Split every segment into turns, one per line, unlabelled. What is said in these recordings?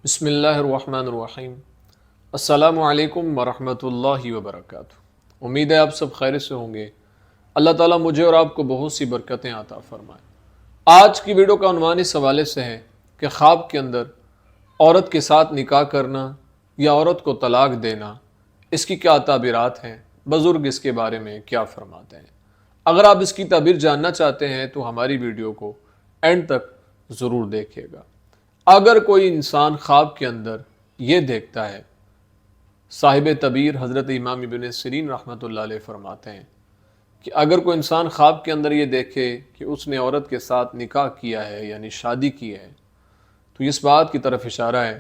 بسم اللہ الرحمن الرحیم۔ السلام علیکم ورحمۃ اللہ وبرکاتہ۔ امید ہے آپ سب خیر سے ہوں گے۔ اللہ تعالیٰ مجھے اور آپ کو بہت سی برکتیں عطا فرمائے۔ آج کی ویڈیو کا عنوان اس حوالے سے ہے کہ خواب کے اندر عورت کے ساتھ نکاح کرنا یا عورت کو طلاق دینا، اس کی کیا تعبیرات ہیں، بزرگ اس کے بارے میں کیا فرماتے ہیں۔ اگر آپ اس کی تعبیر جاننا چاہتے ہیں تو ہماری ویڈیو کو اینڈ تک ضرور دیکھیے گا۔ اگر کوئی انسان خواب کے اندر یہ دیکھتا ہے، صاحب تعبیر حضرت امام ابن سیرین رحمۃ اللہ علیہ فرماتے ہیں کہ اگر کوئی انسان خواب کے اندر یہ دیکھے کہ اس نے عورت کے ساتھ نکاح کیا ہے یعنی شادی کی ہے، تو اس بات کی طرف اشارہ ہے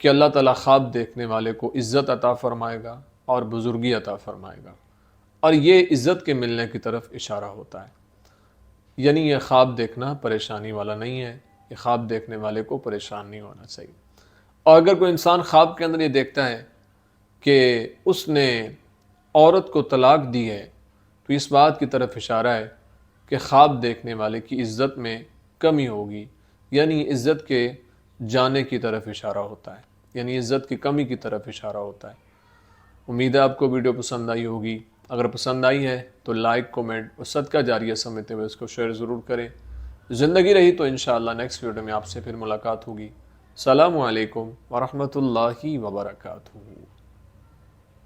کہ اللہ تعالیٰ خواب دیکھنے والے کو عزت عطا فرمائے گا اور بزرگی عطا فرمائے گا، اور یہ عزت کے ملنے کی طرف اشارہ ہوتا ہے۔ یعنی یہ خواب دیکھنا پریشانی والا نہیں ہے، یہ خواب دیکھنے والے کو پریشان نہیں ہونا چاہیے۔ اور اگر کوئی انسان خواب کے اندر یہ دیکھتا ہے کہ اس نے عورت کو طلاق دی ہے، تو اس بات کی طرف اشارہ ہے کہ خواب دیکھنے والے کی عزت میں کمی ہوگی، یعنی عزت کے جانے کی طرف اشارہ ہوتا ہے، یعنی عزت کی کمی کی طرف اشارہ ہوتا ہے۔ امید ہے آپ کو ویڈیو پسند آئی ہوگی۔ اگر پسند آئی ہے تو لائک، کومنٹ اور صدقہ جاریہ سمجھتے ہوئے اس کو شیئر ضرور کریں۔ زندگی رہی تو انشاءاللہ نیکسٹ ویڈیو میں آپ سے پھر ملاقات ہوگی۔ السلام علیکم ورحمۃ اللہ وبرکاتہ۔